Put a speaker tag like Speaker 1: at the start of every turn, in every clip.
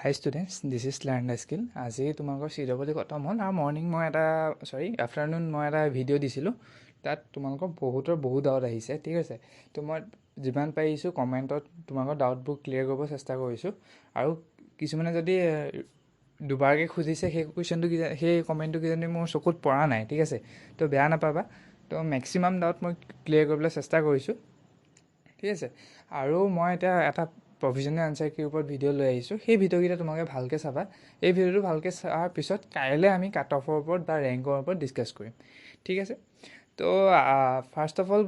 Speaker 1: High students, this is learn the skill. আজি তোমালোকৰ CW খতম হ'ল আৰু মৰ্ণিং আফটাৰনুন মই এটা ভিডিঅ' দিছিলোঁ। তাত তোমালোকৰ বহুত ডাউট আহিছে, ঠিক আছে। তো মই যিমান পাৰিছোঁ কমেণ্টত তোমালোকৰ ডাউটবোৰ ক্লিয়াৰ কৰিব চেষ্টা কৰিছোঁ। আৰু কিছুমানে যদি দুবাৰকৈ খুজিছে সেই কমেণ্টটো কিজানি মোৰ চকুত পৰা নাই, ঠিক আছে। তো বেয়া নাপাবা। তো মেক্সিমাম ডাউট মই ক্লিয়াৰ কৰিবলৈ চেষ্টা কৰিছোঁ, ঠিক আছে। আৰু মই এতিয়া এটা প্ৰভিজনেল আনচাৰ কিৰ ওপৰত ভিডিঅ' লৈ আহিছোঁ। সেই ভিডিঅ'কেইটা তোমালোকে ভালকৈ চাবা। এই ভিডিঅ'টো ভালকৈ চোৱাৰ পিছত কাইলৈ আমি কাট অফৰ ওপৰত বা ৰেংকৰ ওপৰত ডিছকাছ কৰিম, ঠিক আছে। তো ফাৰ্ষ্ট অফ অল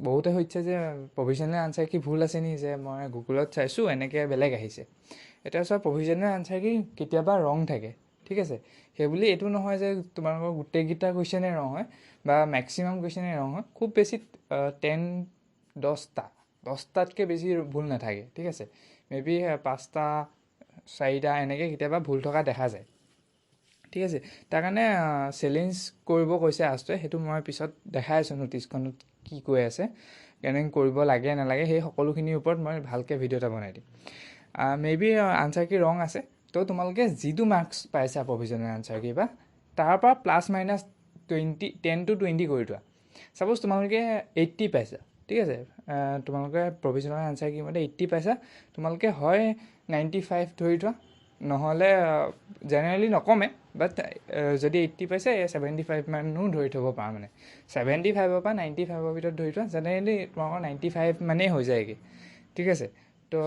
Speaker 1: বহুতে সুধিছে যে প্ৰভিজনেল আনচাৰ কি ভুল আছে নি, যে মই গুগলত চাইছোঁ এনেকৈ বেলেগ আহিছে। এতিয়া চোৱা, প্ৰভিজনেল আনচাৰ কি কেতিয়াবা ৰং থাকে, ঠিক আছে। সেইবুলি এইটো নহয় যে তোমালোকৰ গোটেইকেইটা কুৱেশ্যনেই ৰং হয় বা মেক্সিমাম কুৱেশ্যনেই ৰং হয়। খুব বেছি 10টাতকৈ বেছি ভুল নাথাকে, ঠিক আছে। মেবি 5টা 4টা এনেকৈ কেতিয়াবা ভুল থকা দেখা যায়, ঠিক আছে। তাৰ কাৰণে চেলেঞ্জ কৰিব কৈছে আছটোৱে, সেইটো মই পিছত দেখাই আছোঁ ন'টিছখনত কি কৈ আছে, কেনেকৈ কৰিব লাগে নালাগে, সেই সকলোখিনিৰ ওপৰত মই ভালকৈ ভিডিঅ' এটা বনাই দিম। মেবি আনচাৰ কি ৰং আছে, তো তোমালোকে যিটো মাৰ্কছ পাইছা প্ৰভিজনেল আনচাৰ কি বা তাৰ পৰা +-10 to 20 কৰি থোৱা। ছাপ'জ তোমালোকে 80 পাইছা, ঠিক আছে। তোমালোকে প্ৰভিজনেল আনচাৰ কি মতে 80 পাইছা, তোমালোকে হয় 95 ধৰি থোৱা, নহ'লে জেনেৰেলি নকমে, বাট যদি 80 পাইছে 75 মানো ধৰি থ'ব পাৰা। মানে 75ৰ পৰা 95ৰ ভিতৰত ধৰি থোৱা, জেনেৰেলি তোমালোকৰ 95 মানেই হৈ যায়গৈ, ঠিক আছে। তো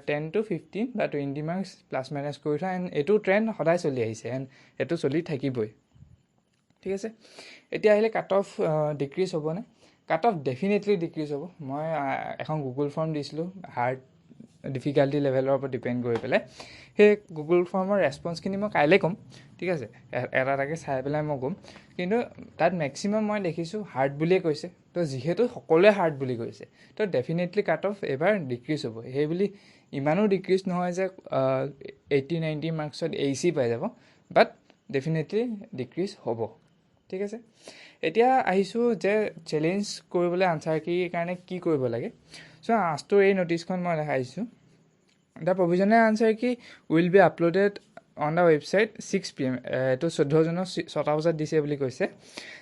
Speaker 1: 10 to 15 বা 20 মাৰ্কছ +- কৰি থোৱা। এণ্ড এইটো ট্ৰেণ্ড সদায় চলি আহিছে, এণ্ড এইটো চলি থাকিবই, ঠিক আছে। এতিয়া আহিলে কাট অফ ডিক্ৰিজ হ'বনে? কাট অফ ডেফিনেটলি ডিক্ৰিজ হ'ব। মই এখন গুগল ফৰ্ম দিছিলোঁ হাৰ্ড ডিফিকাল্টি লেভেলৰ ওপৰত ডিপেণ্ড কৰি পেলাই। সেই গুগল ফৰ্মৰ ৰেছপন্সখিনি মই কাইলৈ ক'ম, ঠিক আছে। এটা এটাকৈ চাই পেলাই মই ক'ম। কিন্তু তাত মেক্সিমাম মই দেখিছোঁ হাৰ্ড বুলিয়ে কৈছে। তো যিহেতু সকলোৱে হাৰ্ড বুলি কৈছে, তো ডেফিনেটলি কাট অফ এইবাৰ ডিক্ৰিজ হ'ব। সেইবুলি ইমানো ডিক্ৰিজ নহয় যে 80-90 মাৰ্কছত AC পাই যাব, বাট ডেফিনেটলি ডিক্ৰিজ হ'ব, ঠিক আছে। এতিয়া আহিছোঁ যে চেলেঞ্জ কৰিবলৈ আনচাৰ কিৰ কাৰণে কি কৰিব লাগে। চ' আজটোৰ এই ন'টিছখন মই দেখাইছোঁ। The provisional answer key will be uploaded on the website 6 PM। এইটো 14 জুনৰ 6টা বজাত দিছে বুলি কৈছে।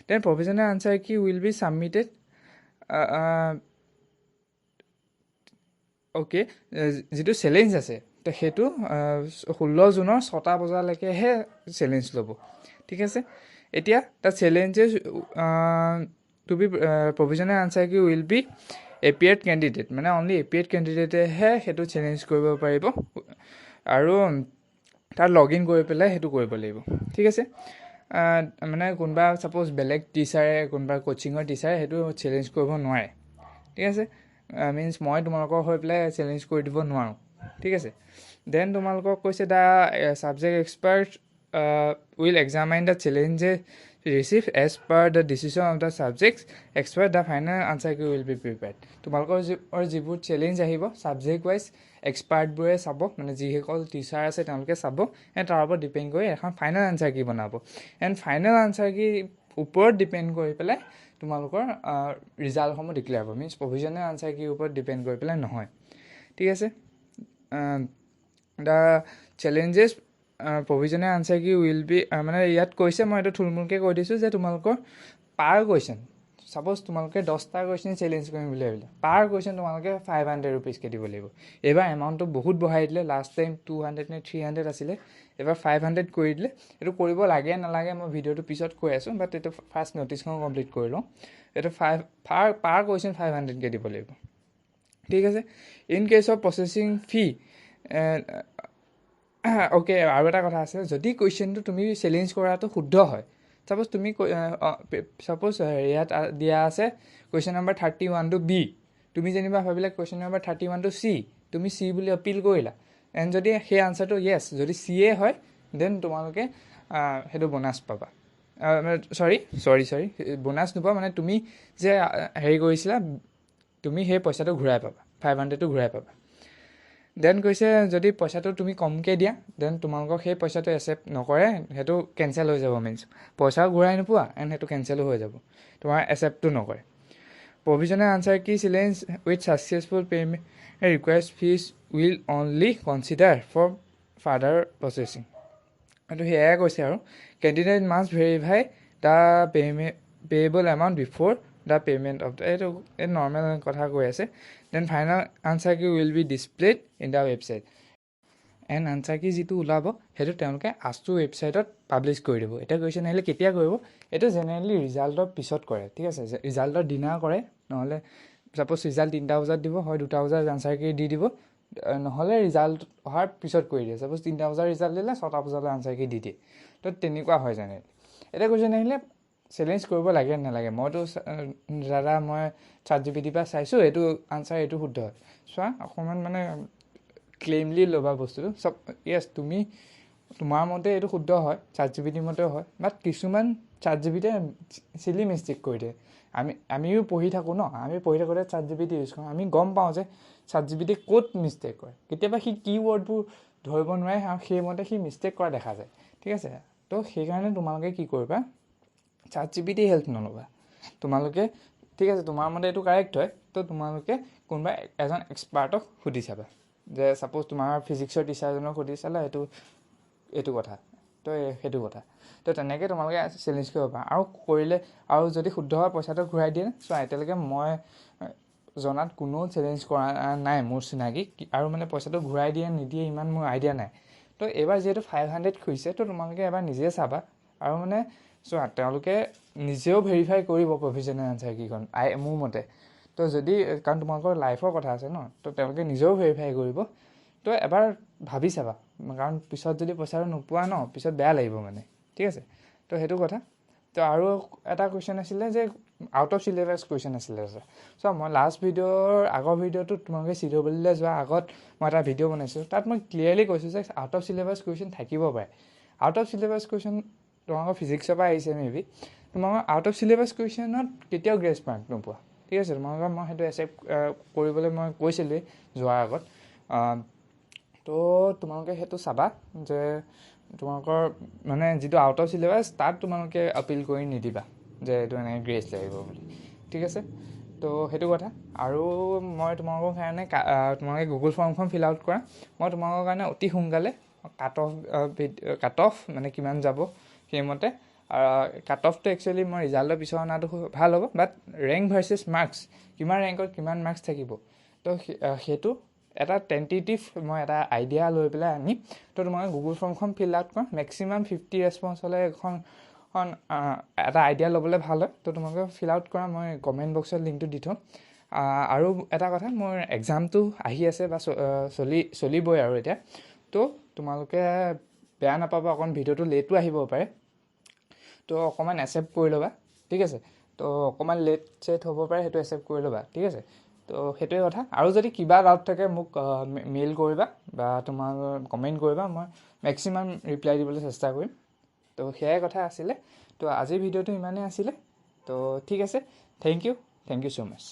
Speaker 1: Then provisional answer key will B submitted okay. যিটো চেলেঞ্জ আছে তো সেইটো 16 জুনৰ 6টা বজালৈকেহে চেলেঞ্জ ল'ব, ঠিক আছে। এতিয়া the challenges to be provisional answer key will be appeared candidate, মানে অনলি এপিয়াৰ্ড কেণ্ডিডেটেহে সেইটো চেলেঞ্জ কৰিব পাৰিব, আৰু তাত লগ ইন কৰি পেলাই সেইটো কৰিব লাগিব, ঠিক আছে। মানে কোনোবা ছাপ'জ বেলেগ টিচাৰে, কোনোবা কোচিঙৰ টিচাৰে সেইটো চেলেঞ্জ কৰিব নোৱাৰে, ঠিক আছে। মিনছ মই তোমালোকৰ হৈ পেলাই চেলেঞ্জ কৰি দিব নোৱাৰোঁ, ঠিক আছে। দেন তোমালোকক কৈছে the subject expert will examine the challenges received as per the decision of the subject expert the final answer key will be prepared. তোমালোকৰ যিবোৰ চেলেঞ্জ আহিব ছাবজেক্ট ৱাইজ এক্সপাৰ্টবোৰে চাব, মানে যিসকল টিচাৰ আছে তেওঁলোকে চাব, এণ্ড তাৰ ওপৰত ডিপেণ্ড কৰি এখন ফাইনেল আনচাৰ কি বনাব। এণ্ড ফাইনেল আনচাৰ কি ওপৰত ডিপেণ্ড কৰি পেলাই তোমালোকৰ ৰিজাল্টসমূহ ডিক্লেয়াৰ হ'ব। মিনছ প্ৰভিজনেল আনচাৰ কিৰ ওপৰত ডিপেণ্ড কৰি পেলাই নহয়, ঠিক আছে। The challenges provisional answer key will B, মানে ইয়াত কৈছে, মই এইটো থুলমূলকৈ কৈ দিছোঁ যে তোমালোকৰ পাৰ কুৱেশ্যন, ছাপ'জ তোমালোকে 10টা কুৱেশ্যন চেলেঞ্জ কৰিম বুলি ভাবিলে, পাৰ কুৱেশ্যন তোমালোকে 500 ৰুপিজকৈ দিব লাগিব। এইবাৰ এমাউণ্টটো বহুত বঢ়াই দিলে। লাষ্ট টাইম 200 নে 300 আছিলে, এইবাৰ 500 কৰি দিলে। এইটো কৰিব লাগে নালাগে মই ভিডিঅ'টো পিছত কৈ আছোঁ, বাট এইটো ফাৰ্ষ্ট ন'টিছখন কমপ্লিট কৰি লওঁ। এইটো পাৰ কুৱেশ্যন 500কৈ দিব লাগিব, ঠিক আছে। In case of processing fee, okay. আৰু এটা কথা আছে, যদি কুৱেশ্যনটো তুমি চেলেঞ্জ কৰাটো শুদ্ধ হয়, ছাপ'জ তুমি ইয়াত দিয়া আছে কুৱেশ্যন নম্বৰ 31 to B, তুমি যেনিবা ভাবিলা কুৱেশ্যন নম্বৰ 31 to C, তুমি C বুলি আপিল কৰিলা, এণ্ড যদি সেই আনচাৰটো য়েছ, যদি CA হয়, দেন তোমালোকে সেইটো বোনাছ পাবা। চৰি বোনাছ নোপোৱা, মানে তুমি যে হেৰি কৰিছিলা, তুমি সেই পইচাটো ঘূৰাই পাবা, 500টো ঘূৰাই পাবা। দেন কৈছে যদি পইচাটো তুমি কমকৈ দিয়া, দেন তোমালোকক সেই পইচাটো একচেপ্ট নকৰে, সেইটো কেঞ্চেল হৈ যাব। মিনছ পইচাও ঘূৰাই নোপোৱা, এণ্ড সেইটো কেঞ্চেলো হৈ যাব, তোমাৰ একচেপ্টটো নকৰে। Provisional answer key challenge with successful payment request fees will only consider for further processing এইটো সেয়াই কৈছে আৰু candidate must verify the payable amount before the payment of এইটো নৰ্মেল কথা কৈ আছে then final answer key will be displayed in the website and answer key যিটো ওলাব সেইটো তেওঁলোকে আছটো ৱেবছাইটত পাব্লিছ কৰি দিব এতিয়া কুৱেশ্যন আহিলে কেতিয়া কৰিব এইটো জেনেৰেলি ৰিজাল্টৰ পিছত কৰে ঠিক আছে ৰিজাল্টৰ দিনা কৰে নহ'লে ছাপ'জ ৰিজাল্ট 3টা বজাত দিব হয় 2টা বজাত আনচাৰ কি দি দিব নহ'লে ৰিজাল্ট অহাৰ পিছত কৰি দিয়ে ছাপ'জ 3টা বজাত ৰিজাল্ট দিলে 6টা বজালৈ আনচাৰ কি দি দিয়ে তো তেনেকুৱা হয় জেনেৰেলি এতিয়া কুৱেশ্যন আহিলে চেলেঞ্জ কৰিব লাগে নালাগে মইতো দাদা মই ChatGPT পৰা চাইছোঁ এইটো আনচাৰ এইটো শুদ্ধ হয় চোৱা অকণমান মানে ক্লেইমলি ল'বা বস্তুটো চব য়েছ তুমি তোমাৰ মতে এইটো শুদ্ধ হয় ChatGPT মতেও হয় বাট কিছুমান ChatGPT চিলি মিষ্টেক কৰি দিয়ে আমিও পঢ়ি থাকোঁ ন আমি পঢ়ি থাকোঁতে ChatGPT ইউজ কৰোঁ আমি গম পাওঁ যে ChatGPT ক'ত মিষ্টেক কৰে কেতিয়াবা সি কিৱৰ্ডবোৰ ধৰিব নোৱাৰে আৰু সেইমতে সি মিষ্টেক কৰা দেখা যায় ঠিক আছে তো সেইকাৰণে তোমালোকে কি কৰিবা ChatGPT হেল্প নল'বা তোমালোকে ঠিক আছে তোমাৰ মতে এইটো কাৰেক্ট হয় তো তোমালোকে কোনোবা এজন এক্সপাৰ্টক সুধি চাবা যে ছাপ'জ তোমাৰ ফিজিক্সৰ টিচাৰজনক সুধি চালা এইটো কথা তো সেইটো কথা তো তেনেকৈ তোমালোকে চেলেঞ্জ কৰিব পাৰা আৰু কৰিলে আৰু যদি শুদ্ধ হয় পইচাটো ঘূৰাই দিয়ে চোৱা এতিয়ালৈকে মই জনাত কোনো চেলেঞ্জ কৰা নাই মোৰ চিনাকি আৰু মানে পইচাটো ঘূৰাই দিয়ে নিদিয়ে ইমান মোৰ আইডিয়া নাই তো এইবাৰ যিহেতু 500 খুজিছে তো তোমালোকে এবাৰ নিজে চাবা আৰু মানে চোৱা তেওঁলোকে নিজেও ভেৰিফাই কৰিব প্ৰভিজনেল আনচাৰ কিখন মোৰ মতে তো যদি কাৰণ তোমালোকৰ লাইফৰ কথা আছে ন তো তেওঁলোকে নিজেও ভেৰিফাই কৰিব তো এবাৰ ভাবি চাবা কাৰণ পিছত যদি পইচাটো নোপোৱা ন পিছত বেয়া লাগিব মানে ঠিক আছে তো সেইটো কথা তো আৰু এটা কুৱেশ্যন আছিলে যে আউট অফ চিলেবাছ কুৱেশ্যন আছিলে চ' মই লাষ্ট আগৰ ভিডিঅ'টোত তোমালোকে CWলৈ যোৱাৰ আগত মই এটা ভিডিঅ' বনাইছোঁ তাত মই ক্লিয়াৰলি কৈছোঁ যে আউট অফ চিলেবাছ কুৱেশ্যন থাকিব পাৰে আউট অফ চিলেবাছ কুৱেশ্যন তোমালোকৰ ফিজিক্সৰ পৰা আহিছে মেবি তোমালোকৰ আউট অফ চিলেবাছ কুৱেশ্যনত কেতিয়াও গ্ৰেছ মাৰ্ক নোপোৱা ঠিক আছে তোমালোকৰ মই সেইটো একচেপ্ট কৰিবলৈ মই কৈছিলোঁৱেই যোৱাৰ আগত তো তোমালোকে সেইটো চাবা যে তোমালোকৰ মানে যিটো আউট অফ চিলেবাছ তাত তোমালোকে আপিল কৰি নিদিবা যে এইটো এনেকৈ গ্ৰেছ লাগিব বুলি ঠিক আছে তো সেইটো কথা আৰু মই তোমালোকৰ কাৰণে তোমালোকে গুগল ফৰ্মখন ফিল আউট কৰা মই তোমালোকৰ কাৰণে অতি সোনকালে কাট অফ মানে কিমান যাব সেইমতে কাট অফটো একচুৱেলি মই ৰিজাল্টৰ পিছত অনাটো ভাল হ'ব বাট ৰেংক ভাৰ্চেছ মাৰ্কছ কিমান ৰেংকত কিমান মাৰ্কছ থাকিব তো সেইটো এটা টেণ্টেটিভ মই এটা আইডিয়া লৈ পেলাই আনিম তো তোমালোকে গুগল ফৰ্মখন ফিল আউট কৰা মেক্সিমাম 50 ৰেছপন্স হ'লে এখন এটা আইডিয়া ল'বলৈ ভাল হয় তো তোমালোকে ফিল আউট কৰা মই কমেণ্ট বক্সত লিংকটো দি থ'ম আৰু এটা কথা মোৰ এক্সামটো আহি আছে বা চলিবই আৰু এতিয়া তো তোমালোকে বেয়া নাপাবা অকণ ভিডিঅ'টো লেটো আহিব পাৰে তো অকণমান একচেপ্ট কৰি ল'বা ঠিক আছে তো অকণমান লেট হ'ব পাৰে সেইটো একচেপ্ট কৰি ল'বা ঠিক আছে তো সেইটোৱে কথা আৰু যদি কিবা ডাউট থাকে মোক মেইল কৰিবা বা তোমাৰ কমেণ্ট কৰিবা মই মেক্সিমাম ৰিপ্লাই দিবলৈ চেষ্টা কৰিম তো সেয়াই কথা আছিলে তো আজিৰ ভিডিঅ'টো ইমানেই আছিলে তো ঠিক আছে থেংক ইউ ছ' মাছ